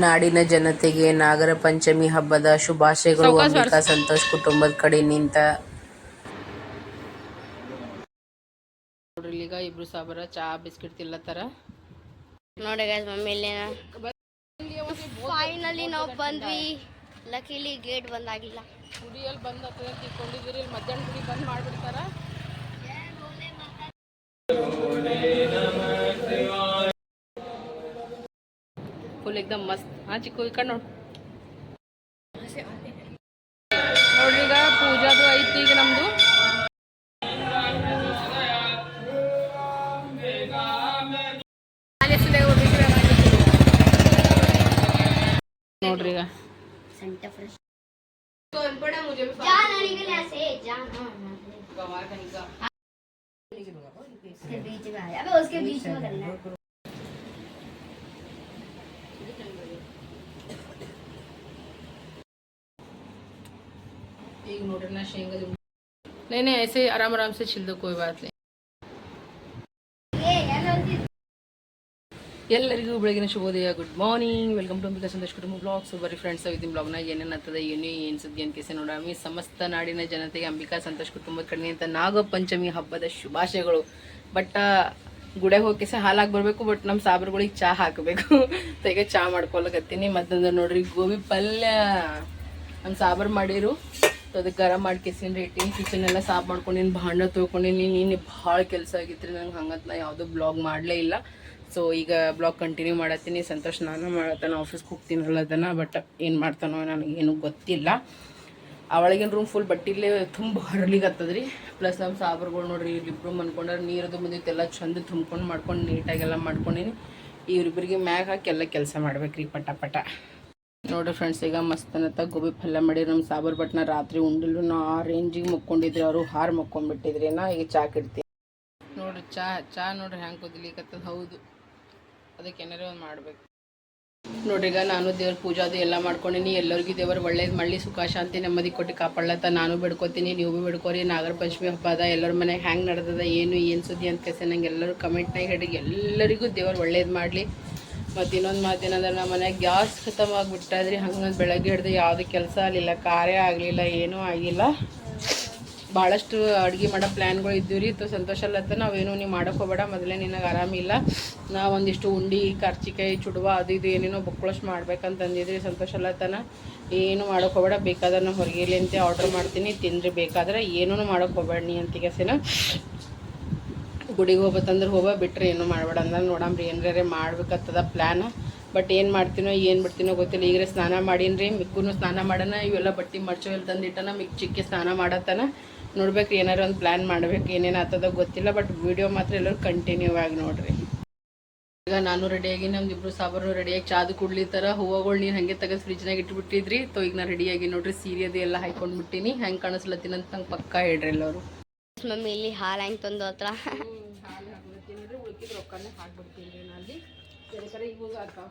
ನಾಡಿನ ಜನತೆಗೆ ನಾಗರ ಪಂಚಮಿ ಹಬ್ಬದ ಶುಭಾಶಯಗಳು. ಅಂಬಿಕಾ ಸಂತೋಷ್ ಕುಟುಂಬದ ಕಡೆಯಿಂದ. ನೋಡ್ರಿ ಈಗ ಇಬ್ರು ಸಾಬರ ಚಾ ಬಿಸ್ಕಿಟ್ ತಿಲ್ಲತ್ತಾರ ನೋಡಿ ಗೈಸ್. ಮಮ್ಮಿ ಫೈನಲಿ ನಾವು ಬಂದ್ವಿ. ಲಕಿಲಿ ಗೇಟ್ ಬಂದ್ ಆಗಿಲ್ಲ. ಗುಡಿಯಲ್ಲಿ ಬಂದ್ ಹತ್ತದ ತಿಳ್ಕೊಂಡಿದ್ದೀರಿ. ಮಧ್ಯಾಹ್ನ ಗುಡಿ ಬಂದ್ ಮಾಡ್ಬಿಡ್ತಾರ. ಫುಲ್ ಎಕ್ದಮ್ ಮಸ್ತ್. ಹಾ ಚಿಕ್ಕು ಈ ಕಡೆ ನೋಡ್ರಿ. ಈಗ ಪೂಜಾದು ಐತಿ ಈಗ ನಮ್ದು. ನೋಡ್ರಿ ಈಗ ಈಗ ನೋಡ್ರಿ ನಾ ಶೇಂಗಾ नहीं ऐसे आराम से छिल दो, कोई बात नहीं. ಎಲ್ಲರಿಗೂ ಬೆಳಗಿನ ಶುಭೋದಯ. Good morning. Welcome to Ambika Santosh ಕುಟುಂಬ ಬ್ಲಾಗ್ಸ್. ಬರೀ ಫ್ರೆಂಡ್ಸ್ ಆಗಿದ್ದೀನಿ ಬ್ಲಾಗ್ನಾಗ ಏನೇನು ಆಗ್ತದೆ ಏನು ಸುದ್ದಿ ಅಂತ ಕೇಸ ನೋಡಾಮಿ. ಸಮಸ್ತ ನಾಡಿನ ಜನತೆಗೆ ಅಂಬಿಕಾ ಸಂತೋಷ್ ಕುಟುಂಬದ ಕಡೆ ಅಂತ ನಾಗ ಪಂಚಮಿ ಹಬ್ಬದ ಶುಭಾಶಯಗಳು. ಬಟ್ ಗುಡಿಗೆ ಹೋಗಿ ಹಾಲಾಗಿ ಬರಬೇಕು. ಬಟ್ ನಮ್ಮ ಸಾಬ್ರುಗಳಿಗೆ ಚಹಾ ಹಾಕಬೇಕು. ಈಗ ಚಹಾ ಮಾಡ್ಕೊಳಕತ್ತೀನಿ. ಮತ್ತೊಂದು ನೋಡ್ರಿ ಗೋಬಿ ಪಲ್ಯ ನಮ್ಮ ಸಾಂಬಾರು ಮಾಡಿರು. ಅದಕ್ಕೆ ಗರಂ ಮಾಡ್ಕೇಸಿನ್ರಿ ಇಟ್ಟಿನಿ. ಕಿಚನ್ ಎಲ್ಲ ಸಾಫ್ ಮಾಡ್ಕೊಂಡಿನಿ, ಭಾಂಡ ತೊಳ್ಕೊಂಡಿನಿ. ನೀನು ಭಾಳ ಕೆಲಸ ಆಗಿತ್ತು ರೀ ನಂಗೆ. ಹಂಗಂತ ನಾ ಯಾವುದೂ ಬ್ಲಾಗ್ ಮಾಡಲೇ ಇಲ್ಲ. ಸೊ ಈಗ ಬ್ಲಾಗ್ ಕಂಟಿನ್ಯೂ ಮಾಡತ್ತೀನಿ. ಸಂತೋಷ್ ನಾನು ಮಾಡತ್ತಾನ, ಆಫೀಸ್ಗೆ ಹೋಗ್ತೀನಲ್ಲದನ. ಬಟ್ ಏನು ಮಾಡ್ತಾನೋ ನನಗೇನು ಗೊತ್ತಿಲ್ಲ. ಅವಳಿಗಿನ ರೂಮ್ ಫುಲ್ ಬಟ್ಟಿಲೇ ತುಂಬ ಹರಲಿಗತ್ತದ್ರಿ. ಪ್ಲಸ್ ನಮ್ಮ ಸಾಬ್ರುಗಳು ನೋಡ್ರಿ ಇಲ್ಲಿಬ್ರು ಮನ್ಕೊಂಡ್ರೆ ನೀರದು ಬಂದಿತ್ತೆಲ್ಲ ಚಂದ ತುಂಬ್ಕೊಂಡು ಮಾಡ್ಕೊಂಡು ನೀಟಾಗೆಲ್ಲ ಮಾಡ್ಕೊಂಡಿನಿ. ಇವ್ರಿಬ್ರಿಗೆ ಮ್ಯಾಗ ಹಾಕಿ ಎಲ್ಲ ಕೆಲಸ ಮಾಡ್ಬೇಕ್ರಿ ಪಟ ಪಟ. ನೋಡ್ರಿ ಫ್ರೆಂಡ್ಸ್, ಈಗ ಮಸ್ತನತ್ತ ಗೋಬಿ ಪಲ್ಯ ಮಾಡಿರಿ ನಮ್ಮ ಸಾಬರ್. ಬಟ್ ನಾ ರಾತ್ರಿ ಉಂಡಿಲ್ಲು. ನಾ ಆ ರೇಂಜಿಗೆ ಮಕ್ಕೊಂಡಿದ್ರಿ, ಅವರು ಹಾರು ಮಕ್ಕೊಂಡ್ಬಿಟ್ಟಿದ್ರಿ. ನಾ ಈಗ ಚಾ ಇಡ್ತೀನಿ ನೋಡ್ರಿ. ಚಾ ನೋಡ್ರಿ ಹ್ಯಾಂಗೆ ಕುದಿಲಿಕತ್ತದ. ಹೌದು, ಅದಕ್ಕೆ ಏನಾರೇ ಒಂದು ಮಾಡ್ಬೇಕು ನೋಡ್ರಿ. ಈಗ ನಾನು ದೇವ್ರ ಪೂಜಾದು ಎಲ್ಲ ಮಾಡ್ಕೊಂಡಿನಿ. ಎಲ್ಲರಿಗೂ ದೇವರು ಒಳ್ಳೇದು ಮಾಡಲಿ, ಸುಖ ಶಾಂತಿ ನೆಮ್ಮದಿ ಕೊಟ್ಟು ಕಾಪಾಡ್ಲತ್ತ ನಾನು ಬೇಡ್ಕೊತೀನಿ. ನೀವು ಭೀ ಬೇಡ್ಕೊರಿ. ನಾಗರ ಪಂಚಮಿ ಹಬ್ಬ ಅದ. ಎಲ್ಲರ ಮನೆಗೆ ಹ್ಯಾಂಗೆ ನಡೆದದ ಏನು ಸುದ್ದಿ ಅಂತ ಕೇಸ ನಂಗೆ ಎಲ್ಲರೂ ಕಮೆಂಟ್ನಾಗ ಹೇಳಿ. ಎಲ್ಲರಿಗೂ ದೇವರು ಒಳ್ಳೇದು ಮಾಡಲಿ. ಮತ್ತು ಇನ್ನೊಂದು ಮಾತೇನಂದ್ರೆ ನಮ್ಮ ಮನೆಯಾಗ ಗ್ಯಾಸ್ ಖತಮ್ ಆಗಿಬಿಟ್ಟದ್ರಿ. ಹಂಗಂದು ಬೆಳಗ್ಗೆ ಹಿಡ್ದು ಯಾವುದೇ ಕೆಲಸ ಆಗಲಿಲ್ಲ, ಕಾರ್ಯ ಆಗಲಿಲ್ಲ, ಏನೂ ಆಗಿಲ್ಲ. ಭಾಳಷ್ಟು ಅಡುಗೆ ಮಾಡೋ ಪ್ಲ್ಯಾನ್ಗಳು ಇದ್ದೀವಿ ರೀ. ಸಂತೋಷ ಅಲ್ಲತ್ತ ನಾವೇನು ನೀವು ಮಾಡೋಕೆ ಹೋಗಬೇಡ, ಮೊದಲೇ ನಿನಗೆ ಆರಾಮಿಲ್ಲ. ನಾವು ಒಂದಿಷ್ಟು ಉಂಡೆ ಕರ್ಚಿಕಾಯಿ ಚುಡುವ ಅದು ಇದು ಏನೇನೋ ಬುಕ್ಳಷ್ಟು ಮಾಡ್ಬೇಕಂತಂದಿದ್ರಿ. ಸಂತೋಷ ಅಲ್ಲತ್ತನ ಏನು ಮಾಡೋಕೆ ಹೋಗಬೇಡ, ಬೇಕಾದ್ರೆ ನಾನು ಹೊರಗೆಲಿ ಅಂತ ಆರ್ಡ್ರ್ ಮಾಡ್ತೀನಿ, ತಿನ್ನಿರಿ. ಬೇಕಾದ್ರೆ ಏನೂ ಮಾಡೋಕೆ ಹೋಗಬೇಡ ನೀ ಅಂತಿಗೆಸಿನ. ಗುಡಿಗೆ ಹೋಗ್ಬೇಕಂದ್ರೆ ಬಿಟ್ಟರೆ ಏನೂ ಮಾಡಬೇಡ ಅಂದ್ರೆ ನೋಡಮ್ರಿ. ಏನಾರೇ ಮಾಡ್ಬೇಕತ್ತದ ಪ್ಲ್ಯಾನ್. ಬಟ್ ಏನು ಮಾಡ್ತೀನೋ ಏನು ಬಿಡ್ತೀನೋ ಗೊತ್ತಿಲ್ಲ. ಈಗರೆ ಸ್ನಾನ ಮಾಡೀನಿ. ಮಿಕ್ಕೂ ಸ್ನಾನ ಮಾಡೋಣ. ಇವೆಲ್ಲ ಬಟ್ಟೆ ಮಡ್ಚೋ ಇಲ್ಲಿ ತಂದಿಟ್ಟನ. ಮಿಕ್ಕ ಚಿಕ್ಕಿ ಸ್ನಾನ ಮಾಡತ್ತನ. ನೋಡ್ಬೇಕು, ಏನಾರು ಒಂದು ಪ್ಲ್ಯಾನ್ ಮಾಡ್ಬೇಕು. ಏನೇನು ಆಗ್ತದೋ ಗೊತ್ತಿಲ್ಲ. ಬಟ್ ವಿಡಿಯೋ ಮಾತ್ರ ಎಲ್ಲರೂ ಕಂಟಿನ್ಯೂ ಆಗಿ ನೋಡಿರಿ. ಈಗ ನಾನು ರೆಡಿಯಾಗಿ ನಮ್ದಿಬ್ರು ಸಾಬರು ರೆಡಿಯಾಗಿ ಚಾದು ಕುಡ್ಲಿತ್ತಾರ. ಹೂವುಗಳು ನೀರು ಹಾಗೆ ತೆಗೆದು ಫ್ರಿಜ್ನಾಗ ಇಟ್ಬಿಟ್ಟಿದ್ರಿ. ಈಗ ನಾ ರೆಡಿಯಾಗಿ ನೋಡ್ರಿ. ಸೀರೆದು ಎಲ್ಲ ಹಾಕ್ಕೊಂಡು ಬಿಟ್ಟಿನಿ. ಹೆಂಗೆ ಕಾಣಿಸ್ಲತ್ತೀನಂತ ನಂಗೆ ಪಕ್ಕ ಹೇಳ್ರಿ ಎಲ್ಲರು. ಮಮ್ಮಿ ಇಲ್ಲಿ ಹಾಲು ಹೆಂಗೆ ತಂದು ಹತ್ರ ಹಾಲು ಹಾಕ್ಬಿಡ್ತೀನಿ ರೀ. ಉಳ್ಕಿದ ರೊಕ್ಕನೇ ಹಾಕ್ಬಿಡ್ತೀನಿ ರೀ ನಲ್ಲಿ. ಸರಿ ಈಗ ಹೋಗಿ ಆಗ್ತಾವ.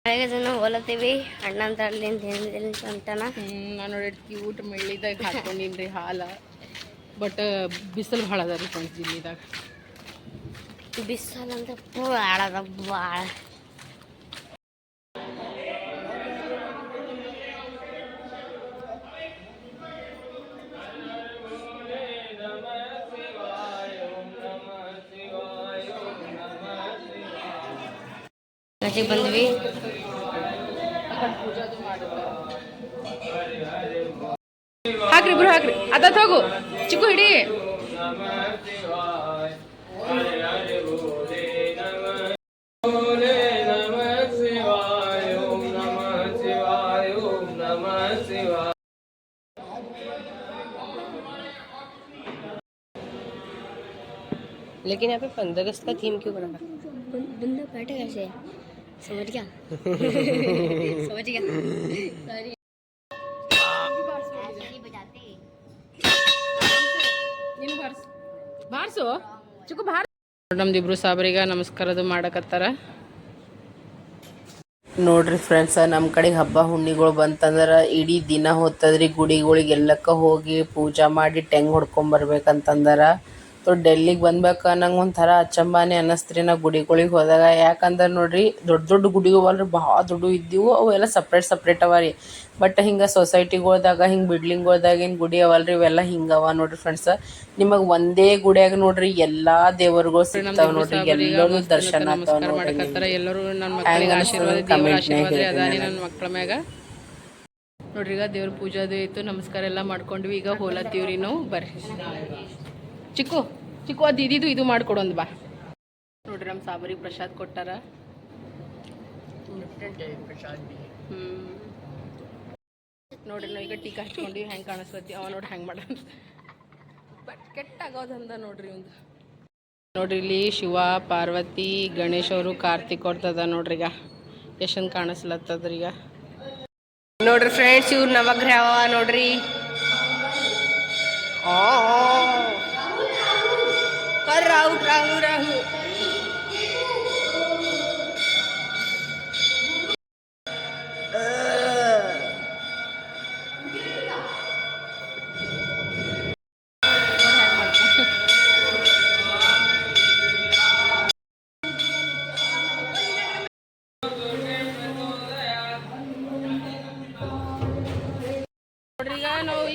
ಬೆಳಗ್ಗೆ ಜನ ಹೋಲತ್ತೀವಿ. ಅಣ್ಣ ತರ್ಲಿಂದ ಅಂತಾನ. ನಾನು ನೋಡಿ ಕ್ಯೂಟ್ ಮೆಳ್ಳಿದಾಗ ಹಾಕ್ಕೊಂಡಿನಿ ರೀ ಹಾಲು. ಬಟ್ ಬಿಸಿಲು ಭಾಳ ಅದ ರೀ ಫ್ರೆಂಡ್ಸ್ ದಿಲ್ಲಿದಾಗ. ಬಿಸಿಲು ಅಂತ ಭಾಳ ಅದ ಭಾಳ. ಬಂದ್ವಿ. ಹಾಕ್ರಿ ಇಬ್ರು ಹಾಕ್ರಿ. ಅತ್ತ ಹೋಗು ಚಿಕ್ಕು ಹಿಡಿ. लेकिन यहाँ पे 15 अगस्त का थीम क्यों बना? बंदा बैठे कैसे? समझ गया? समझ गया? ಬಾರ್ಸು ಚಿಕ್ಕು ಬಾರ್. ನಮ್ದಿಬ್ರು ಸಾಬ್ರಿಗ ನಮಸ್ಕಾರದು ಮಾಡಕತ್ತಾರ. ನೋಡ್ರಿ ಫ್ರೆಂಡ್ಸ, ನಮ್ಮ ಕಡೆ ಹಬ್ಬ ಹುಣ್ಣಿಗಳು ಬಂತಂದ್ರೆ ಇಡೀ ದಿನ ಹೊತ್ತದ್ರಿ ಗುಡಿಗಳಿಗೆ ಎಲ್ಲಕ್ಕ ಹೋಗಿ ಪೂಜಾ ಮಾಡಿ ಟೆಂಗ್ ಹೊಡ್ಕೊಂಬರ್ಬೇಕಂತಂದ್ರೆ ಡೆಲ್ಲಿಗೆ ಬಂದ್ಬೇಕು ನಂಗೆ ಒಂಥರ ಅಚ್ಚಂಬಾನೆ ಅನ್ನಿಸ್ತ್ರಿ ನಾ ಗುಡಿಗಳಿಗೆ ಹೋದಾಗ. ಯಾಕಂದ್ರೆ ನೋಡ್ರಿ ದೊಡ್ಡ ದೊಡ್ಡ ಗುಡಿಗಳು ಅಲ್ರಿ, ಭಾಳ ದೊಡ್ಡ ಇದ್ದೀವು, ಅವೆಲ್ಲ ಸಪ್ರೇಟ್ ಅವ ರೀ. ಬಟ್ ಹಿಂಗೆ ಸೊಸೈಟಿಗಳ್ದಾಗ ಹಿಂಗೆ ಬಿಲ್ಡಿಂಗ್ಗಳ್ದಾಗ ಏನು ಗುಡಿ ಅವಲ್ರಿ, ಇವೆಲ್ಲ ಹಿಂಗವ ನೋಡ್ರಿ ಫ್ರೆಂಡ್ಸ. ನಿಮಗೆ ಒಂದೇ ಗುಡಿಯಾಗ ನೋಡ್ರಿ ಎಲ್ಲಾ ದೇವರುಗಳು ಸಿಗ್ತಾವ ನೋಡ್ರಿ, ಎಲ್ಲರೂ ದರ್ಶನ ಆಗ್ತಾವ ನೋಡ್ರಿ. ಎಲ್ಲರೂ ನನ್ನ ಮಕ್ಕಳಿಗೆ ಆಶೀರ್ವಾದ, ದೇವರ ಆಶೀರ್ವಾದ ಅದಾರಿ ನನ್ನ ಮಕ್ಕಳ ಮ್ಯಾಗ. ನೋಡ್ರಿ ಈಗ ದೇವ್ರ ಪೂಜೆ ಅದು ಇತ್ತು, ನಮಸ್ಕಾರ ಎಲ್ಲ ಮಾಡ್ಕೊಂಡ್ವಿ. ಈಗ ಹೋಲತ್ತೀವ್ರಿ ನಾವು. ಬರ್ರಿ ಚಿಕ್ಕು ಚಿಕ್ಕು, ಅದು ಇದಿದು ಇದು ಮಾಡ್ಕೊಡೊಂದು ಬಾ. ನೋಡ್ರಿ ನಮ್ಮ ಸಾಬರಿಗೆ ಪ್ರಸಾದ್ ಕೊಟ್ಟಾರ. ನೋಡ್ರಿ ನಾವು ಈಗ ಟೀಕಾ ಹಚ್ಕೊಂಡ್ವಿ. ಹೆಂಗೆ ಕಾಣಿಸ್ಲತ್ತಿ ಅವ ನೋಡಿ ಹೆಂಗೆ ಮಾಡ ಬಟ್ ಕೆಟ್ಟಾಗೋದಂದ ನೋಡ್ರಿ ಒಂದು. ನೋಡ್ರಿ ಇಲ್ಲಿ ಶಿವ, ಪಾರ್ವತಿ, ಗಣೇಶ್ ಅವರು, ಕಾರ್ತಿಕ್ ಅವ್ರದ್ದು ನೋಡ್ರಿ. ಈಗ ಎಷ್ಟೊಂದು ಕಾಣಿಸ್ಲತ್ತದ್ರಿ. ಈಗ ನೋಡ್ರಿ ಫ್ರೆಂಡ್ಸ್, ಇವ್ರು ನವಗ್ರಹ ನೋಡ್ರಿ. ರಾಹು ರಾಹು ರಾಹು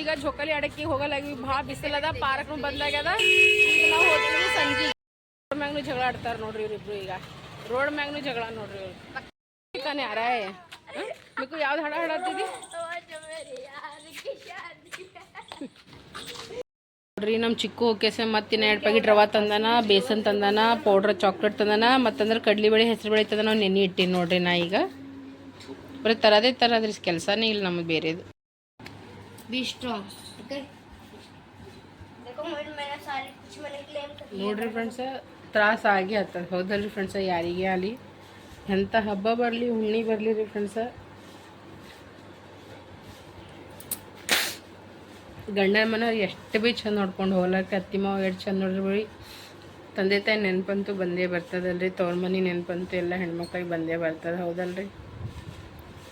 ಈಗ ಜೋಕಾಲಿ ಆಡಕ್ಕೆ ಹೋಗಲಾಗಿ, ಭಾಳ ಬಿಸಿಲದ, ಪಾರ್ಕ್ನು ಬಂದಾಗ್ಯದ. ಈಗ ನಾವು ಹೋಗ್ತೀವಿ ಸಂಜೆ. ರೋಡ್ ಮ್ಯಾಗ್ನು ಜಗಳ ಆಡ್ತಾರೆ ನೋಡ್ರಿ ಇವ್ರಿಬ್ರು. ಈಗ ರೋಡ್ ಮ್ಯಾಗ್ನು ಜಗಳ ನೋಡ್ರಿ ಇವ್ರು. ತಾನೇ ಯಾರಾಯ ಮಿಕ್ಕು ಯಾವ್ದು ಹಾಡ ಹಾಡತ್ತಿದ್ದಿ ನೋಡ್ರಿ. ನಮ್ಮ ಚಿಕ್ಕು ಕೆಸೆ ಮತ್ತಿನ 2 ಪ್ಯಾಕೆಟ್ ರವಾ ತಂದಾನ, ಬೇಸನ್ ತಂದಾನ, ಪೌಡ್ರ್ ಚಾಕ್ಲೇಟ್ ತಂದಾನ, ಮತ್ತಂದ್ರೆ ಕಡ್ಲಿಬೇಳೆ ಹೆಸರು ಬೇಳೆ ತಂದಾನ. ನಾವು ನೆನೆ ಇಟ್ಟಿನಿ ನೋಡ್ರಿ. ನಾ ಈಗ ಬರೀ ತರದ್ರಿ, ಕೆಲಸನೇ ಇಲ್ಲ ನಮಗೆ ಬೇರೆದು. ನೋಡ್ರಿ ಫ್ರೆಂಡ್ಸ, ತ್ರಾಸ ಆಗಿ ಆಗ್ತದೆ, ಹೌದಲ್ರಿ ಫ್ರೆಂಡ್ಸ? ಯಾರಿಗೆ ಆಗಲಿ, ಎಂಥ ಹಬ್ಬ ಬರಲಿ, ಹುಣ್ಣಿ ಬರಲಿ ರೀ ಫ್ರೆಂಡ್ಸ, ಗಂಡನ ಮನೆಯವ್ರು ಎಷ್ಟು ಭೀ ಚಂದ ನೋಡ್ಕೊಂಡು ಹೋಗ್ಲಕ್ಕೆ, ಅತ್ತಿ ಮಾವ ಎಷ್ಟು ಚಂದ ನೋಡ್ರಿ ಬರೀ. ತಂದೆ ತಾಯಿ ನೆನಪಂತೂ ಬಂದೇ ಬರ್ತದಲ್ರಿ, ತವ್ರ ಮನೆ ನೆನಪಂತೂ ಎಲ್ಲ ಹೆಣ್ಮಕ್ಳಿಗೆ ಬಂದೇ ಬರ್ತದೆ, ಹೌದಲ್ರಿ?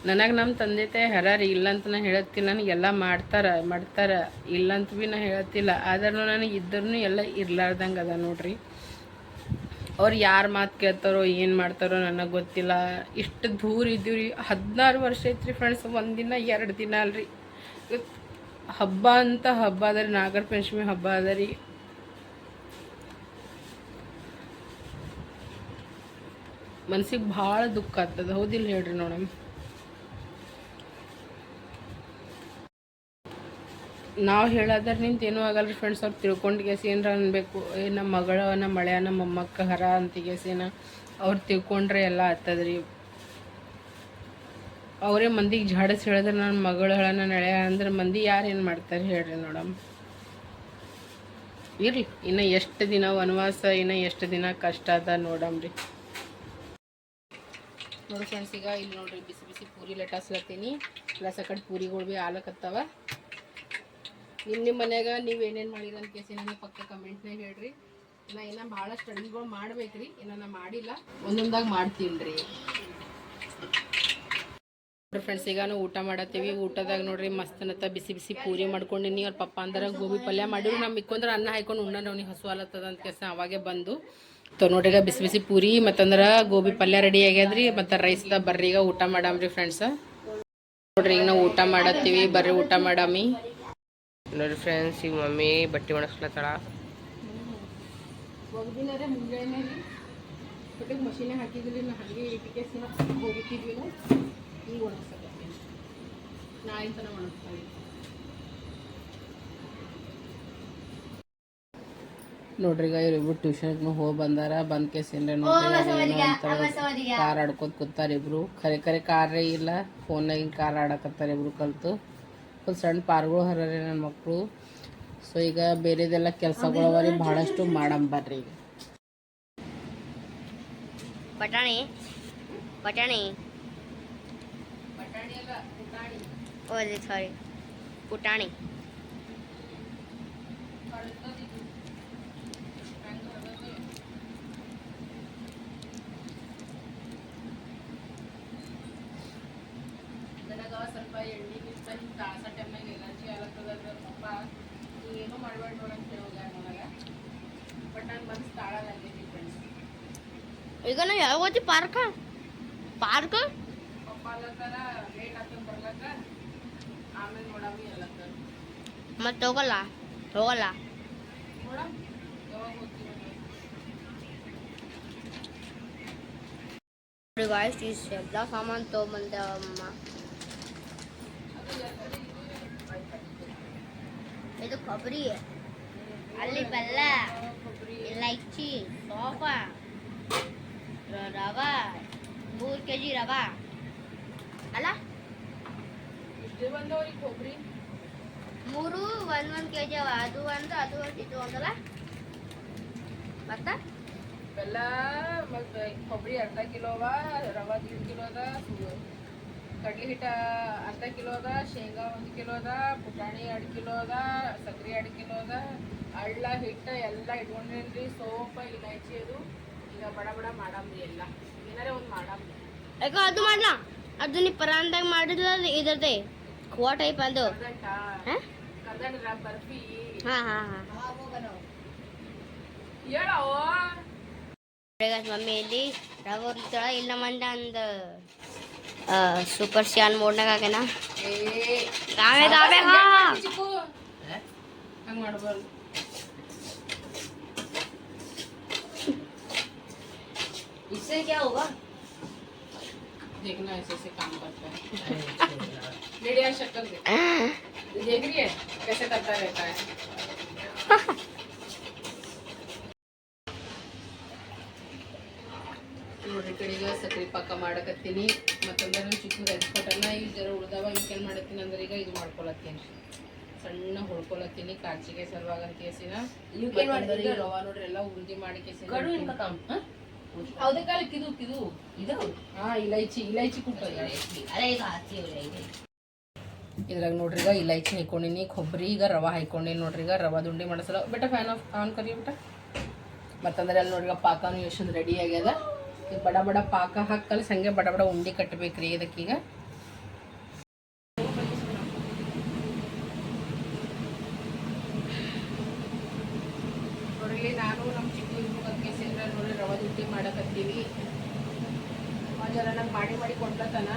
ನನಗೆ ನಮ್ಮ ತಂದೆ ತಾಯಿ ಹರಾರಿ, ಇಲ್ಲಂತ ನಾ ಹೇಳತ್ತಿಲ್ಲ. ನನಗೆಲ್ಲ ಮಾಡ್ತಾರೆ, ಇಲ್ಲಂತ ಭೀ ನಾ ಹೇಳತ್ತಿಲ್ಲ. ಆದ್ರೂ ನನಗೆ ಇದ್ರೂ ಎಲ್ಲ ಇರ್ಲಾರ್ದಂಗೆ ಅದ ನೋಡ್ರಿ. ಅವ್ರು ಯಾರು ಮಾತು ಕೇಳ್ತಾರೋ ಏನು ಮಾಡ್ತಾರೋ ನನಗೆ ಗೊತ್ತಿಲ್ಲ. ಇಷ್ಟು ದೂರ ಇದ್ದೀವ್ರಿ. 16 ವರ್ಷ ಐತ್ರಿ ಫ್ರೆಂಡ್ಸ್. ಒಂದಿನ 2 ದಿನ ಅಲ್ರಿ. ಹಬ್ಬ ಅಂತ ಹಬ್ಬ ಅದ ರೀ, ನಾಗರ ಪಂಚಮಿ ಹಬ್ಬ ಅದ ರೀ. ಮನ್ಸಿಗೆ ಭಾಳ ದುಃಖ ಆಗ್ತದೆ, ಹೌದಿಲ್ಲ ಹೇಳ್ರಿ? ನೋಡಮ್ಮ, ನಾವು ಹೇಳೋದ್ರ ನಿಂತ ಏನೂ ಆಗಲ್ಲ ರೀ ಫ್ರೆಂಡ್ಸ್. ಅವ್ರು ತಿಳ್ಕೊಂಡು ಕೇಸಿ ಏನಾರ ಅನ್ಬೇಕು, ನಮ್ಮ ಮಗಳ, ನಮ್ಮ ಮಳೆಯ, ನಮ್ಮ ಮೊಮ್ಮಕ್ಕ ಹರ ಅಂತಿಗೇಸಿನ ಅವ್ರು ತಿಳ್ಕೊಂಡ್ರೆ ಎಲ್ಲ ಆಗ್ತದ್ರಿ. ಅವರೇ ಮಂದಿಗೆ ಜಾಡಸ್ ಹೇಳಿದ್ರೆ ನನ್ನ ಮಗಳು ಹೇಳ, ನನ್ನ ಹಳೆಯ ಅಂದ್ರೆ ಮಂದಿ ಯಾರು ಏನು ಮಾಡ್ತಾರೆ ಹೇಳ್ರಿ? ನೋಡಮ್ಮ, ಇರಲಿ, ಇನ್ನು ಎಷ್ಟು ದಿನ ವನವಾಸ, ಇನ್ನು ಎಷ್ಟು ದಿನ ಕಷ್ಟ ಅದ ನೋಡಮ್ರಿ. ನೋಡಿ ಫ್ರೆಂಡ್ಸ್, ಈಗ ಇಲ್ಲಿ ನೋಡ್ರಿ ಬಿಸಿ ಬಿಸಿ ಪೂರಿ ಲಟಾಸ್ಲತ್ತೀನಿ. ಪ್ಲಸ್ ಆ ಕಡೆ ಪೂರಿಗಳು ಭೀ ಆಲಕತ್ತವ. ನಿಮ್ಮ ಮನ್ಯಾಗ ನೀವು ಏನೇನು ಮಾಡಿರ ಅಂತ ಕೇಸಿ ನನಗೆ ಪಕ್ಕ ಕಮೆಂಟ್ನಾಗ ಹೇಳ್ರಿ. ನಾ ಇನ್ನೂ ಭಾಳಷ್ಟು ಅಡುಗೆಗಳು ಮಾಡ್ಬೇಕ್ರಿ, ಇನ್ನು ನಾ ಮಾಡಿಲ್ಲ, ಒಂದೊಂದಾಗ ಮಾಡ್ತೀನಿ ರೀ. ನೋಡ್ರಿ ಫ್ರೆಂಡ್ಸ್, ಈಗ ನಾವು ಊಟ ಮಾಡತ್ತೀವಿ. ಊಟದಾಗ ನೋಡ್ರಿ ಮಸ್ತನತ್ತ ಬಿಸಿ ಬಿಸಿ ಪೂರಿ ಮಾಡ್ಕೊಂಡಿನಿ. ಅವ್ರ ಪಪ್ಪ ಅಂದ್ರೆ ಗೋಬಿ ಪಲ್ಯ ಮಾಡಿವ್ರಿ. ನಾವು ಮಿಕ್ಕೊಂದ್ರೆ ಅನ್ನ ಹಾಕೊಂಡು ಉಣ್ಣ, ಅವ್ನಿಗೆ ಹಸು ಆಲತ್ತದ ಅಂತ ಕೇಸ ಅವಾಗೆ ಬಂದು ನೋಡ್ರಿ. ಈಗ ಬಿಸಿ ಬಿಸಿ ಪೂರಿ ಮತ್ತಂದ್ರೆ ಗೋಬಿ ಪಲ್ಯ ರೆಡಿ ಆಗ್ಯದ್ರಿ. ಮತ್ತು ರೈಸ್ದ ಬರ್ರಿ ಈಗ ಊಟ ಮಾಡಾಮ್ರಿ ಫ್ರೆಂಡ್ಸ. ನೋಡ್ರಿ ಈಗ ನಾವು ಊಟ ಮಾಡತ್ತೀವಿ, ಬರ್ರಿ ಊಟ ಮಾಡಾಮಿ. ನೋಡ್ರಿ ಫ್ರೆಂಡ್ಸ್, ಈಗ ಮಮ್ಮಿ ಬಟ್ಟೆ ಒಣಗಿಸ್ಲತ್ತಾಳ. ಒಗ್ದಿನಾರೆ ಮುಂಜಾನೆ ರೀ, ಬಟ್ಟೆಗೆ ಮಷೀನೇ ಹಾಕಿದ್ರಿ. ನಾ ಹಾಗೆ ಇಟ್ಟಿಗೆ ಹೋಗಿಟ್ಟಿದ್ವಿ. ಈಗ ಒಣಗಿಸ್ತೀನಿ, ನಾಳೆ ತನಕ ಒಣಗಿಸ್ತೀವಿ. ನೋಡ್ರಿ ಈಗ ಇವ್ರಿಬ್ರು ಟ್ಯೂಷನ್ಗೆ ಹೋಗಿ ಬಂದಾರ. ಬಂದ ಕೇಸಿಂದ್ರೆ ನೋಡ್ರಿ ಕಾರ್ ಆಡ್ಕೊತ ಕೂತಾರ ಇಬ್ರು. ಖರೆ ಕಾರೇ ಇಲ್ಲ, ಫೋನ್ನಾಗಿನ ಕಾರ್ ಆಡಕತ್ತಾರೆ ಇಬ್ರು ಕಲ್ತು. ಫುಲ್ ಸಣ್ಣ ಪಾರ್ಗಳು ಹರ್ರಿ ನನ್ನ ಮಕ್ಕಳು. ಸೊ ಈಗ ಬೇರೆದೆಲ್ಲ ಕೆಲಸಗಳು ಅವರಿ, ಭಾಳಷ್ಟು ಮಾಡಂಬರ್ರಿ. ಈಗ ಬಟಾಣಿ ಬಟಾಣಿ ಓ ಸಾರಿ ಪುಟಾಣಿ. ಎಣ್ಣೆಗಿಂತ ಹಿಂಗೆ ತಾಸ ಟೈಮ್ನಾಗ ಎಲರ್ಜಿ ಆಗತ್ತದ ಪಪ್ಪ ಏನು ಮಾಡ್ಬೇಡ ನೋಡಂತ ಹೇಳೋಗ್ಯಾರ ನನಗೆ ಬಟ್ ನನ್ನ ಮನ್ಸು ತಾಳಲಾಗೈತಿ ಫ್ರೆಂಡ್ಸ್. ಈಗ ನಾವು ಯಾವಾಗ ಹೋಗ್ತೀವಿ ಪಾರ್ಕ ಪಪ್ಪ ಅಲ್ಲತ್ತಾರ ಲೇಟ್ ಆಗ್ತದೆ ಬರ್ಲಕ್ಕ, ಆಮೇಲೆ ನೋಡಮ್ಮಿ ಅಲ್ಲತ್ತಾರ. ಮತ್ತೆ ಹೋಗಲ್ಲ ನೋಡಮ್ ಯಾವಾಗ ಹೋಗ್ತೀವಿ ಗಾಯ್ಸ್ ಈ ಎಲ್ಲ ಸಾಮಾನು ತೊಗೊಂಬಂದೆ ಅಮ್ಮ. ಇದು ಕೊಬ್ಬರಿ, ಅಲ್ಲಿ ಬೆಲ್ಲ, ಇಲೈಚಿ, ಸೋಫ, ರವಾ 3 kg ರವಾ ಅಲ್ಲ ಇಷ್ಟೇ ಬಂದವ್ರಿಗೆ ಕೊಬ್ಬರಿ 3 1 kg ಅವ. ಅದು ಒಂದು ಇದು ಒಂದಲ್ಲ ಮತ್ತೆ ಬೆಲ್ಲ ಮತ್ತು ಕೊಬ್ಬರಿ ಅರ್ಧ ಕಿಲೋ ಅವ, ರವಾ 1.5 ಕಿಲೋ ಅದ, ಕಡ್ಲಿ ಹಿಟ್ಟ ಅರ್ಧ ಕಿಲೋ ಅದ, ಶೇಂಗಾ 1 ಕಿಲೋ ಅದ, ಪುಟಾಣಿ 2 ಕಿಲೋ ಅದ, ಸಕ್ರೆ 2 ಕಿಲೋ ಅದ, ಅಳ್ಳ ಹಿಟ್ಟು ಎಲ್ಲ ಇಟ್ಕೊಂಡೇನ್ರಿ. ಸೋಪ ಇಲೈಚಿ ಅದು ಈಗ ಬಡ ಮಾಡಮ್ರಿ, ಎಲ್ಲ ಏನಾರೇ ಒಂದು ಮಾಡಮ್ರಿ. ಯಾಕ ಅದು ಮಾಡ್ಲ ಅದು ನೀ ಪರಾಂದಾಗ ಮಾಡಿದ್ಲ ಇದ್ರದೆ ಖೋವಾ ಟೈಪ್ ಅದು ಕರ್ದಂಡ ಬರ್ಫಿ ಹಾ ಹೇಳೋ ಮಮ್ಮಿ ಇಲ್ಲಿ ರವೆ ಉರಿತಾಳ ಇಲ್ಲ ಮಂದ ಅಂದ ಸೂಪರ್ ಶಾನ್ ಮೋಡ್ನಾಗ ಆಗ್ಯಾನ. ಹಂಗೆ ಮಾಡಬಾರ್ದು. इससे क्या होगा? देखना ऐसे काम करता है. मेरी यार शक्ल देख रही है कैसे करता रहता है. ನೋಡ್ರಿ ಕಡೆಗ ಸಕ್ರೆ ಪಾಕ ಮಾಡಕತ್ತೀನಿ. ಮತ್ತಂದ್ರೆ ನಮ್ಮ ಚಿಕ್ಕ ರೆಸ್ಪೋಟನ್ನ ಈಗ ಜರ ಉಳ್ದಾವ. ಈಗೇನು ಮಾಡತ್ತೀನಿ ಅಂದ್ರೆ ಈಗ ಇದು ಮಾಡ್ಕೊಳತ್ತೀನಿ, ಸಣ್ಣ ಹೊಳ್ಕೊಳತ್ತೀನಿ ಕಾಚಿಗೆ ಸಲುವಾಗಿ ಅಂತ ಕೇಸಿನ. ರವಾ ನೋಡ್ರಿ ಎಲ್ಲ ಉರುದಿ ಮಾಡಿ ಕೇಸಿನ ಹೌದೇ ಕಾಲಕ್ಕೆ ಇದು ಇಲೈಚಿ ಕುಟ್ಟದ. ಇದ್ರಾಗ ನೋಡ್ರಿ ಈಗ ಇಲೈಚಿ ಹಾಕೊಂಡಿನಿ, ಕೊಬ್ಬರಿ, ಈಗ ರವಾ ಹಾಕೊಂಡೀನಿ ನೋಡ್ರಿ. ಈಗ ರವಾ ದುಂಡಿ ಮಾಡಿಸಲ್ಲ ಬೆಟ ಫ್ಯಾನ್ ಆನ್ ಕರಿ ಬಿಟ್ಟ. ಮತ್ತಂದ್ರೆ ಅಲ್ಲಿ ನೋಡ್ರಿ ಪಾಕನೂ ಎಷ್ಟು ರೆಡಿ ಆಗ್ಯದ. ಈಗ ಬಡ ಪಾಕ ಹಾಕಲ್ಲ ಸಂಗೆ ಬಡ ಉಂಡಿ ಕಟ್ಟಬೇಕ್ರಿ ಇದಕ್ಕೀಗ. ನೋಡ್ರಿ ನಾನು ನಮ್ಮ ಚಿಕ್ಕ ಕೇಸಿಂದ್ರ ನೋಡ್ರಿ ರವಾ ದುಡ್ಡಿ ಮಾಡಕತ್ತೀವಿ. ಜರ ನಂಗೆ ಮಾಡಿ ಕೊಡ್ಲತ್ತಾನ.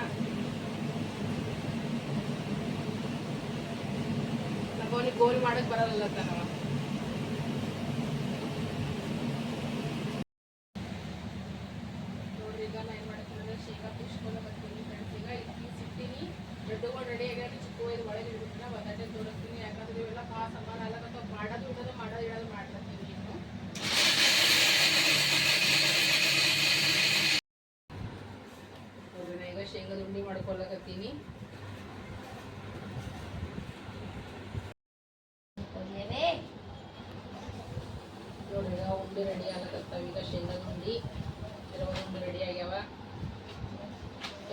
ನಮಗೆ ಗೋಲ್ ಮಾಡಕ್ ಬರಲ್ಲತ್ತಾನವ. ನೋಡ್ರಿ ಈಗ ನಾ ಏನು ಮಾಡತ್ತೀನಿ ಶೇಂಗಾ ಕುದಿಸ್ಕೊಳಕತ್ತೀನಿ ಫ್ರೆಂಡ್ಸ್. ಈಗ ಇಡ್ಲಿ ಸಿಟ್ಟಿನಿ ದೊಡ್ಡಗಳು ರೆಡಿ ಆಗ್ಯಾರ, ಚಿಕ್ಕ ಇದು ಒಳಗೆ ಇಡ್ತೀನಿ ಬಟಾಟೆ ತೋರಿಸ್ತೀನಿ. ಯಾಕಂದ್ರೆ ಇವೆಲ್ಲ ಕಾಸು ಸಮಾನ ಆಗತ್ತ ಮಾಡೋದು ಇಡೋದು ಮಾಡ್ಲತ್ತೀನಿ. ಈಗ ಶೇಂಗಾದ ಉಂಡಿ ಮಾಡ್ಕೊಳಕತ್ತೀನಿ. ನೋಡ್ರಿ ಈಗ ಉಂಡಿ ರೆಡಿ ಆಗಕತ್ತಾವ. ಈಗ ಶೇಂಗಾದ ಉಂಡಿ ರೆಡಿ ಆಗ್ಯಾವ.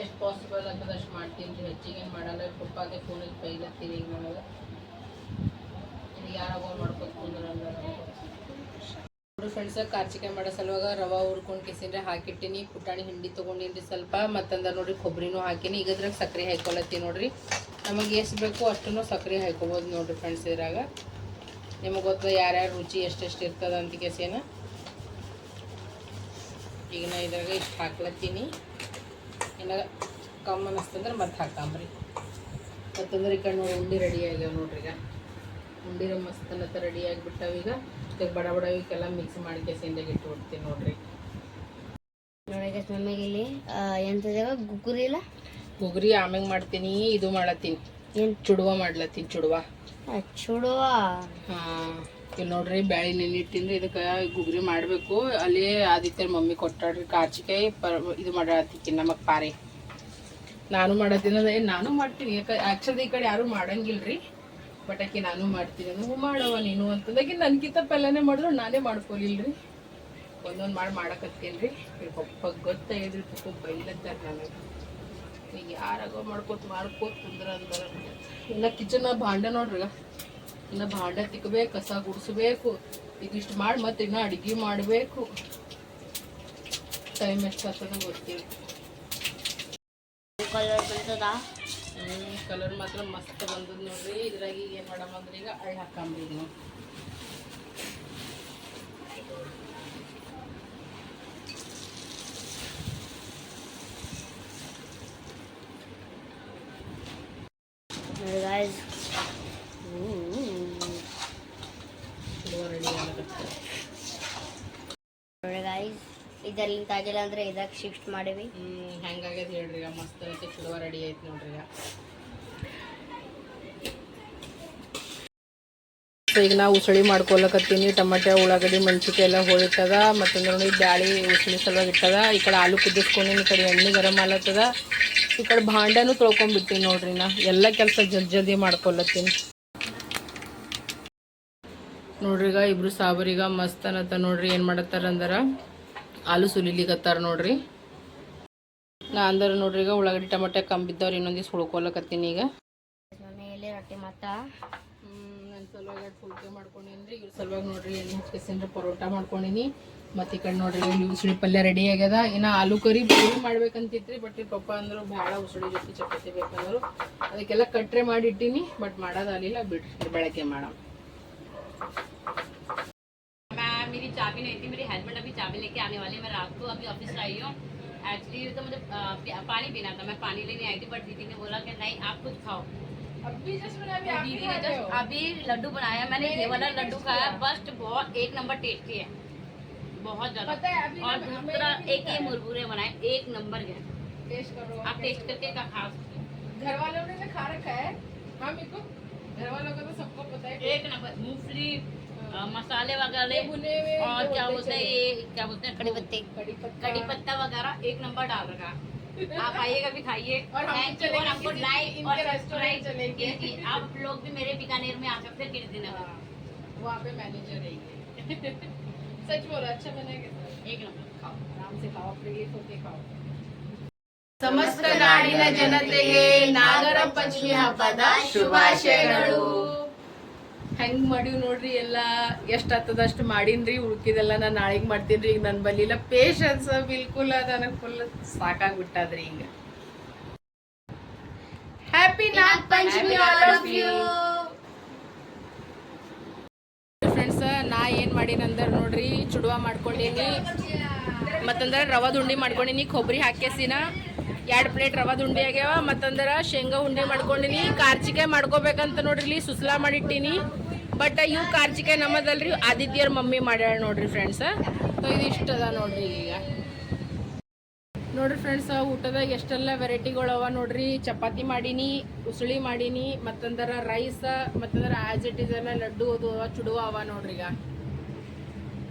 ಎಷ್ಟು ಪಾಸಿಬಲ್ ಆಗ್ತದೆ ಅಷ್ಟು ಮಾಡ್ತೀನಿ ರೀ, ಹೆಚ್ಚಿಗೇನು ಮಾಡಲ್ಲ. ಪಪ್ಪಾಗೆ ಫೋನಿಗೆ ಬೈಲತ್ತೀನಿ ಈಗ ನನಗೆ. ಇದು ಯಾರಾಗ ಮಾಡ್ಕೊತ ನೋಡ್ರಿ ಫ್ರೆಂಡ್ಸ್, ಕಾರ್ಚಿಕಾಯಿ ಮಾಡೋ ಸಲುವಾಗ ರವಾ ಹುರ್ಕೊಂಡು ಕಿಸಿನ್ರೆ ಹಾಕಿಟ್ಟಿನಿ. ಪುಟಾಣಿ ಹಿಂಡಿ ತೊಗೊಂಡಿನಿ ಸ್ವಲ್ಪ. ಮತ್ತಂದ್ರೆ ನೋಡ್ರಿ ಕೊಬ್ಬರಿನೂ ಹಾಕಿನಿ. ಈಗ ಇದ್ರಾಗ ಸಕ್ಕರೆ ಹಾಕೊಳತ್ತೀನಿ ನೋಡ್ರಿ. ನಮಗೆ ಎಷ್ಟು ಬೇಕು ಅಷ್ಟು ಸಕ್ಕರೆ ಹಾಕೋಬೋದು ನೋಡ್ರಿ ಫ್ರೆಂಡ್ಸ್. ಇದ್ರಾಗ ನಿಮಗೆ ಗೊತ್ತದ ಯಾರ್ಯಾರ ರುಚಿ ಎಷ್ಟೆಷ್ಟು ಇರ್ತದ ಅಂತ ಕೆಸೇನ. ಈಗ ನಾ ಇದ್ರಾಗ ಇಷ್ಟು ಹಾಕ್ಲತ್ತೀನಿ. ಇನ್ನು ಕಮ್ಮಿ ಅನ್ನಿಸ್ತಂದ್ರೆ ಮತ್ತೆ ಹಾಕಂಬ್ರಿ. ಮತ್ತಂದ್ರೆ ಈ ಕಡೆ ನೋಡಿ ಉಂಡಿ ರೆಡಿ ಆಗ್ಯಾವ ನೋಡ್ರಿ. ಈಗ ಉಂಡಿರ ಮಸ್ತ್ ಅನ್ನತ್ತ ರೆಡಿ ಆಗಿಬಿಟ್ಟಾವ. ಈಗ ಬಡ ಇವಕ್ಕೆಲ್ಲ ಮಿಕ್ಸ್ ಮಾಡಿ ಕೆಸಿಂದಾಗಿ ಇಟ್ಟು ಬಿಡ್ತೀನಿ ನೋಡ್ರಿ. ನೋಡಿ ಮಮ್ಮಿಗೆ ಇಲ್ಲಿ ಎಂತದ ಗುಗ್ಗುರಿ ಇಲ್ಲ ಗುಗ್ರಿ ಆಮ್ಯಾಗ ಮಾಡ್ತೀನಿ. ಇದು ಮಾಡತ್ತೀನಿ, ಏನು ಚುಡುವ ಮಾಡ್ಲತ್ತೀನಿ. ಚುಡುವ ಹಾಂ ಇಲ್ಲಿ ನೋಡ್ರಿ ಬ್ಯಾಳಿ ನೆನಿಟ್ಟಿಂದ್ರೆ ಇದಕ್ಕೆ ಗುಗ್ರಿ ಮಾಡಬೇಕು. ಅಲ್ಲಿ ಆದಿತ್ಯ ಮಮ್ಮಿ ಕೊಟ್ಟಾಡ್ರಿ ಕಾರ್ಚಿಕಾಯಿ ಇದು ಮಾಡತ್ತೀನಿ ನಮಗೆ ಪಾರೆ. ನಾನು ಮಾಡತ್ತೀನಿ ನಾನು ಮಾಡ್ತೀನಿ. ಯಾಕೆ ಆ್ಯಕ್ಚುಲಿ ಈ ಕಡೆ ಯಾರು ಮಾಡಂಗಿಲ್ರಿ, ಬಟ್ ಆಕೆ ನಾನು ಮಾಡ್ತೀನಿ. ಹ್ಞೂ ಮಾಡವ ನೀನು ಅಂತಂದಾಗಿ ನನಗಿಂತ ಪೆಲ್ಲನೇ ಮಾಡಿದ್ರು ನಾನೇ ಮಾಡ್ಕೊಲಿಲ್ರಿ. ಒಂದೊಂದು ಮಾಡಕತ್ತೀನಿ ರೀ. ಪಪ್ಪ ಗೊತ್ತಾಗಿದ್ರಿ ಪಪ್ಪ ಬೈಲತ್ತಾರ ನನಗೆ. ಈಗ ಯಾರಾಗೋ ಮಾಡ್ಕೋತ ಕುಂದ್ರ ಅಂದ್ರೆ ಇನ್ನು ಕಿಚನ್ ಭಾಂಡ ನೋಡ್ರಿ. ಇನ್ನು ಭಾಂಡ ತಿಕ್ಕಬೇಕು, ಕಸ ಗುಡಿಸ್ಬೇಕು, ಇದಿಷ್ಟು ಮಾಡಿ ಮತ್ತೆ ಇನ್ನೂ ಅಡುಗೆ ಮಾಡಬೇಕು. ಟೈಮ್ ಎಷ್ಟು ಆಗ್ತದೆ ಗೊತ್ತಿಲ್ಲ. ಕಲರ್ ಬರ್ತದ ಕಲರ್ ಮಾತ್ರ ಮಸ್ತ್ ಬಂದದ್ ನೋಡ್ರಿ. ಇದ್ರಾಗ ಈಗ ಏನು ಮಾಡಮ್ಮ ಅಂದ್ರೆ ಈಗ ಅಳ್ಳು ಹಾಕಂಬ್ರಿ ಈಗ ನಾವು. guys. ರೆಡಿ ಆಗತ್ತೆ. ನೋಡಿ ಗಾಯ್ಸ್, ಇದರ್ಲಿಂದ ಆಗಿಲ್ಲ ಅಂದ್ರೆ ಇದಕ್ಕೆ ಶಿಫ್ಟ್ ಮಾಡೀವಿ. ಹೆಂಗಾಗ್ಯದ ಹೇಳ್ರಿ ಈಗ. ಮಸ್ತ್ ಐತೆ, ಚುಡುವ ರೆಡಿ ಐತೆ ನೋಡ್ರಿ ಈಗ. ಈಗ ನಾ ಉಸಳಿ ಮಾಡ್ಕೊಳಕತ್ತೀನಿ. ಟಮಾಟೆ, ಉಳ್ಳಾಗಡ್ಡಿ, ಮೆಣಸಿನ್ಕಾಯಿ ಎಲ್ಲ ಹೋಳಿಟ್ಟದ. ಮತ್ತಂದ್ರೆ ನೋಡಿ ಬ್ಯಾಳಿ ಉಸಳಿ ಸಲುವಾಗಿ ಇಟ್ಟದ. ಈ ಕಡೆ ಆಲೂ ಕುದಿಸ್ಕೊಂಡೀನಿ, ಈ ಕಡೆ ಎಣ್ಣೆ ಗರಂ ಆಲತ್ತದ. ಈ ಕಡೆ ಭಾಂಡನೂ ತೊಳ್ಕೊಂಡ್ಬಿಟ್ಟಿನಿ ನೋಡ್ರಿ. ನಾ ಎಲ್ಲ ಕೆಲಸ ಜಲ್ದಿ ಮಾಡ್ಕೊಳತ್ತೀನಿ ನೋಡ್ರಿ. ಈಗ ಇಬ್ರು ಸಾಬರಿಗ ಮಸ್ತ್ ಅನ್ನತ್ತ ನೋಡ್ರಿ. ಏನು ಮಾಡತ್ತಾರ ಅಂದ್ರೆ ಆಲೂ ಸುಲಿಲಿಕತ್ತಾರ ನೋಡ್ರಿ. ನಾ ಅಂದ್ರೆ ನೋಡ್ರಿ ಈಗ ಉಳ್ಳಾಗಡ್ಡಿ ಟಮಾಟೆ ಕಂಬಿದ್ದವ್ರು ಇನ್ನೊಂದಿವ್ಸ ಹುಳ್ಕೊಲಕತ್ತೀನಿ ಈಗ. ಮನೆಯಲ್ಲಿ ರೊಟ್ಟಿ ಮತ್ತ ನನ್ನ ಸಲುವಾಗಿ ಎರಡು ಫುಲ್ಕೆ ಮಾಡ್ಕೊಂಡೀನಿ. ಇವ್ರ ಸಲುವಾಗಿ ನೋಡ್ರಿ ಎಣ್ಣೆ ಹಚ್ಕೇಸಿಂದ್ರೆ ಪರೋಟ ಮಾಡ್ಕೊಂಡೀನಿ. ಮತ್ತು ಈ ಕಡೆ ನೋಡ್ರಿ ಇಲ್ಲಿ ಉಸುಳಿ ಪಲ್ಯ ರೆಡಿ ಆಗ್ಯದ. ಇನ್ನು ಆಲೂ ಕರಿ ಪೂರಿ ಮಾಡ್ಬೇಕಂತಿತ್ರಿ. ಬಟ್ ಈ ಪಪ್ಪ ಅಂದರು ಭಾಳ ಉಸುಳಿ ಜೊತೆ ಚಪಾತಿ ಬೇಕಂದ್ರು. ಅದಕ್ಕೆಲ್ಲ ಕಟ್ರೆ ಮಾಡಿಟ್ಟಿನಿ. ಬಟ್ ಮಾಡೋದಾಗಲಿಲ್ಲ, ಬಿಡ್ರಿ ಬೆಳಗ್ಗೆ ಮಾಡೋಣ. मेरी चाबी नहीं थी, मेरे हस्बैंड अभी चाबी लेके आने वाले। मैं रात को अभी ऑफिस आई हूँ। एक्चुअली तो मुझे पानी पीना था, मैं पानी लेने आई थी, बट दीदी ने बोला कि नहीं आप खुद खाओ। अभी जस्ट दीदी ने जस्ट अभी लड्डू बनाया, मैंने ये वाला लड्डू खाया, बस्ट बहुत एक नंबर टेस्टी है, बहुत ज्यादा। और दूसरा एक ये मुरमुरे बनाए, एक नंबर गया। टेस्ट करो, आप टेस्ट करके खा सकते हैं। घर वालों ने खा रखा है। हाँ, मेरे को घर वालों का तो सबको पता है। एक नंबर मूंगफली, मसाले वगैरह और क्या बोलते हैं, ये क्या बोलते हैं, कड़ी पत्ते, कड़ी पत्ता वगैरह एक नंबर डाल रखा। आप आइएगा भी खाइए। और आपको लाइक और रेस्टोरेंट चलेंगे। आप लोग भी मेरे बीकानेर में आ सकते हैं किसी दिन। वहाँ पे मैनेजर रहेंगे। सच बोलो, अच्छा बनेगा। एक नंबर खाओ, आराम से खाओ, अपने लिए होके खाओ. ಸಮಸ್ತ ನಾಡಿನ ಜನತೆಗೆ ನಾಗರ ಪಂಚಮಿ ಹಬ್ಬದ ಶುಭಾಶಯಗಳು. ಹೆಂಗ್ ಮಾಡಿವ್ ನೋಡ್ರಿ. ಎಲ್ಲ ಎಷ್ಟ್ ಆಗ್ತದ ಅಷ್ಟು ಮಾಡೀನ್ರಿ. ಉಳ್ಕಿದೆಲ್ಲ ನಾನು ನಾಳೆಗೆ ಮಾಡ್ತೀನಿ. ಈಗ ನನ್ನ ಬಲ್ಲಿಲ್ಲ ಪೇಷನ್ಸ್ ಬಿಲ್ಕುಲ್. ನನಗೆ ಫುಲ್ ಸಾಕಾಗ್ಬಿಟ್ಟದ್ರಿ ಈಗ. Happy Nag Panchami all of you friends. ನಾ ಏನು ಮಾಡೀನಂದ್ರೆ ನೋಡ್ರಿ, ಚುಡುವ ಮಾಡ್ಕೊಂಡೀನಿ. ಮತ್ತಂದ್ರೆ ರವಾದ ಉಂಡಿ ಮಾಡ್ಕೊಂಡೀನಿ. ಕೊಬ್ಬರಿ ಹಾಕ್ಯಸಿನ 2 ಪ್ಲೇಟ್ ರವಾದ ಉಂಡಿ ಆಗ್ಯಾವ. ಮತ್ತಂದ್ರೆ ಶೇಂಗಾ ಉಂಡಿ ಮಾಡ್ಕೊಂಡಿನಿ. ಕಾರ್ಚಿಕಾಯಿ ಮಾಡ್ಕೋಬೇಕಂತ ನೋಡ್ರಿ ಇಲ್ಲಿ ಸುಸ್ಲಾ ಮಾಡಿಟ್ಟಿನಿ. ಬಟ್ ಇವು ಕಾರ್ಚಿಕಾಯಿ ನಮ್ಮದಲ್ರಿ, ಆದಿತ್ಯರ ಮಮ್ಮಿ ಮಾಡ್ಯಾಳ ನೋಡ್ರಿ ಫ್ರೆಂಡ್ಸ್. ಸೊ ಇದು ಇಷ್ಟ ಅದ ನೋಡ್ರಿ ಈಗ. ನೋಡ್ರಿ ಫ್ರೆಂಡ್ಸ್, ಊಟದಾಗ ಎಷ್ಟೆಲ್ಲ ವೆರೈಟಿಗಳು ಅವ ನೋಡ್ರಿ. ಚಪಾತಿ ಮಾಡೀನಿ, ಉಸುಳಿ ಮಾಡೀನಿ, ಮತ್ತಂದ್ರೆ ರೈಸ್, ಮತ್ತಂದ್ರೆ ಆಸ್ ಇಟ್ ಇಸ್ ಎಲ್ಲ ಲಡ್ಡು ಅದು ಚುಡುವ ಅವ ನೋಡ್ರಿ ಈಗ.